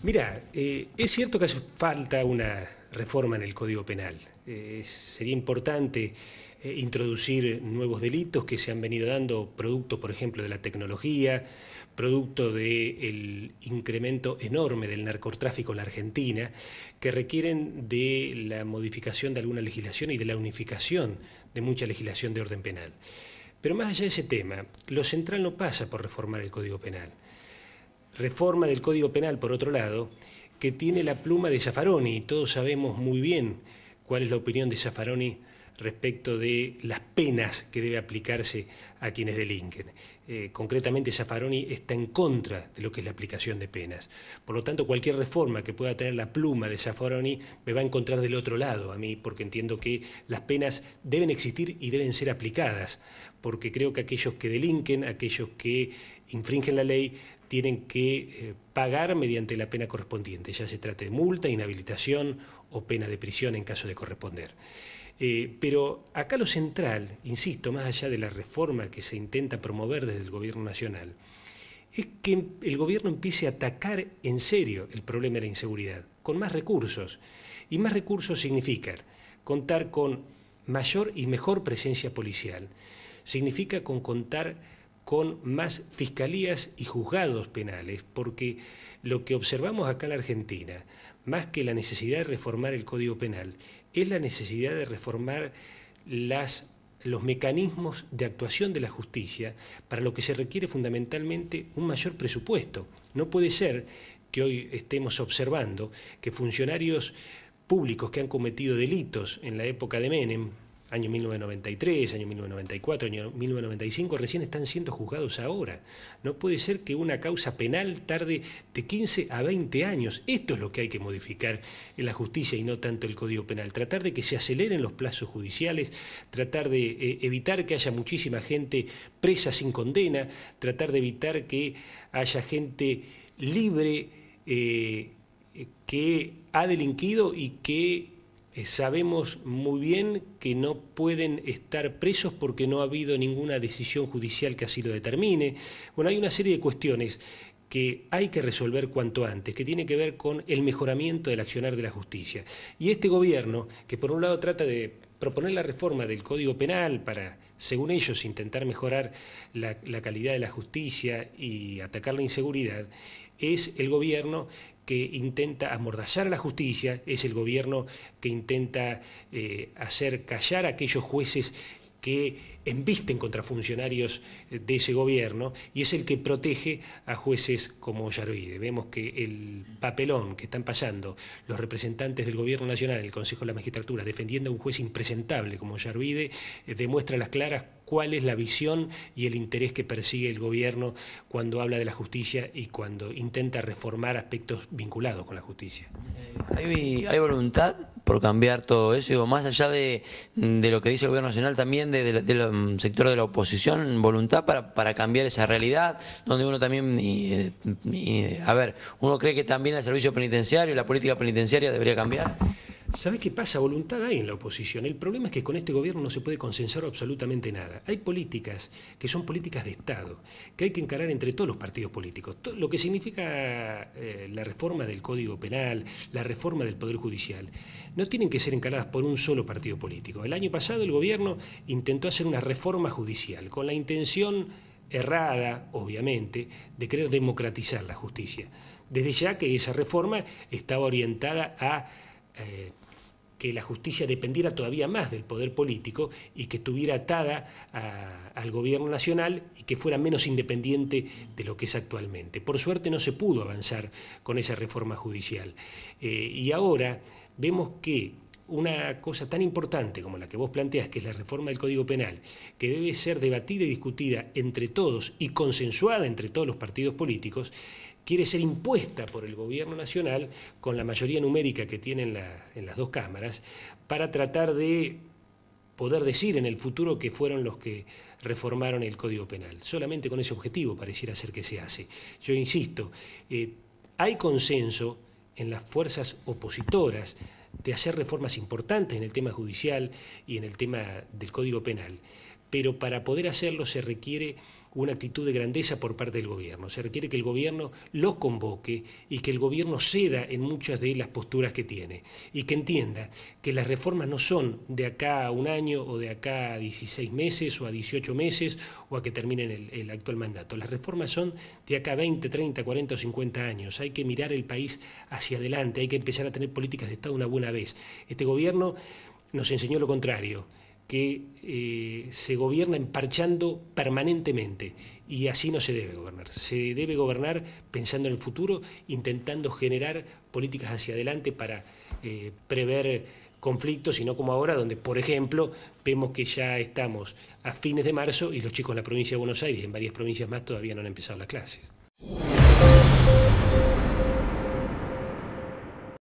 Mira, es cierto que hace falta una reforma en el Código Penal. Sería importante introducir nuevos delitos que se han venido dando, producto, por ejemplo, de la tecnología, producto del incremento enorme del narcotráfico en la Argentina, que requieren de la modificación de alguna legislación y de la unificación de mucha legislación de orden penal. Pero más allá de ese tema, lo central no pasa por reformar el Código Penal. Reforma del Código Penal, por otro lado, que tiene la pluma de Zaffaroni, y todos sabemos muy bien cuál es la opinión de Zaffaroni respecto de las penas que debe aplicarse a quienes delinquen. Concretamente, Zaffaroni está en contra de lo que es la aplicación de penas. Por lo tanto, cualquier reforma que pueda tener la pluma de Zaffaroni me va a encontrar del otro lado a mí, porque entiendo que las penas deben existir y deben ser aplicadas, porque creo que aquellos que delinquen, aquellos que infringen la ley, tienen que pagar mediante la pena correspondiente, ya se trate de multa, inhabilitación o pena de prisión en caso de corresponder. Pero acá lo central, insisto, más allá de la reforma que se intenta promover desde el Gobierno Nacional, es que el Gobierno empiece a atacar en serio el problema de la inseguridad, con más recursos. Y más recursos significa contar con mayor y mejor presencia policial, significa contar con más fiscalías y juzgados penales, porque lo que observamos acá en la Argentina, más que la necesidad de reformar el Código Penal, es la necesidad de reformar los mecanismos de actuación de la justicia, para lo que se requiere fundamentalmente un mayor presupuesto. No puede ser que hoy estemos observando que funcionarios públicos que han cometido delitos en la época de Menem, año 1993, año 1994, año 1995, recién están siendo juzgados ahora. No puede ser que una causa penal tarde de 15 a 20 años. Esto es lo que hay que modificar en la justicia y no tanto el Código Penal. Tratar de que se aceleren los plazos judiciales, tratar de evitar que haya muchísima gente presa sin condena, tratar de evitar que haya gente libre que ha delinquido y que sabemos muy bien que no pueden estar presos porque no ha habido ninguna decisión judicial que así lo determine. Bueno, hay una serie de cuestiones que hay que resolver cuanto antes, que tiene que ver con el mejoramiento del accionar de la justicia. Y este gobierno, que por un lado trata de proponer la reforma del Código Penal para, según ellos, intentar mejorar la calidad de la justicia y atacar la inseguridad, es el gobierno que intenta amordazar a la justicia, es el gobierno que intenta hacer callar a aquellos jueces que embisten contra funcionarios de ese gobierno, y es el que protege a jueces como Ollarvide. Vemos que el papelón que están pasando los representantes del Gobierno Nacional, el Consejo de la Magistratura, defendiendo a un juez impresentable como Ollarvide, demuestra a las claras cuál es la visión y el interés que persigue el gobierno cuando habla de la justicia y cuando intenta reformar aspectos vinculados con la justicia. ¿Hay voluntad por cambiar todo eso? Digo, más allá de lo que dice el Gobierno Nacional, también del sector de la oposición, voluntad para cambiar esa realidad, donde uno también, uno cree que también el servicio penitenciario, la política penitenciaria debería cambiar. ¿Sabés qué pasa? Voluntad hay en la oposición. El problema es que con este gobierno no se puede consensar absolutamente nada. Hay políticas que son políticas de Estado, que hay que encarar entre todos los partidos políticos. Lo que significa la reforma del Código Penal, la reforma del Poder Judicial, no tienen que ser encaradas por un solo partido político. El año pasado el gobierno intentó hacer una reforma judicial con la intención errada, obviamente, de querer democratizar la justicia. Desde ya que esa reforma estaba orientada a que la justicia dependiera todavía más del poder político y que estuviera atada al gobierno nacional y que fuera menos independiente de lo que es actualmente. Por suerte no se pudo avanzar con esa reforma judicial. Y ahora vemos que una cosa tan importante como la que vos planteás, que es la reforma del Código Penal, que debe ser debatida y discutida entre todos y consensuada entre todos los partidos políticos, quiere ser impuesta por el Gobierno Nacional con la mayoría numérica que tiene en las dos cámaras para tratar de poder decir en el futuro que fueron los que reformaron el Código Penal. Solamente con ese objetivo pareciera ser que se hace. Yo insisto, hay consenso en las fuerzas opositoras de hacer reformas importantes en el tema judicial y en el tema del Código Penal, pero para poder hacerlo se requiere una actitud de grandeza por parte del gobierno. Se requiere que el gobierno lo convoque y que el gobierno ceda en muchas de las posturas que tiene y que entienda que las reformas no son de acá a un año o de acá a 16 meses o a 18 meses o a que terminen el actual mandato. Las reformas son de acá a 20, 30, 40 o 50 años. Hay que mirar el país hacia adelante, hay que empezar a tener políticas de Estado una buena vez. Este gobierno nos enseñó lo contrario, que se gobierna emparchando permanentemente y así no se debe gobernar. Se debe gobernar pensando en el futuro, intentando generar políticas hacia adelante para prever conflictos y no como ahora, donde, por ejemplo, vemos que ya estamos a fines de marzo y los chicos en la provincia de Buenos Aires y en varias provincias más todavía no han empezado las clases.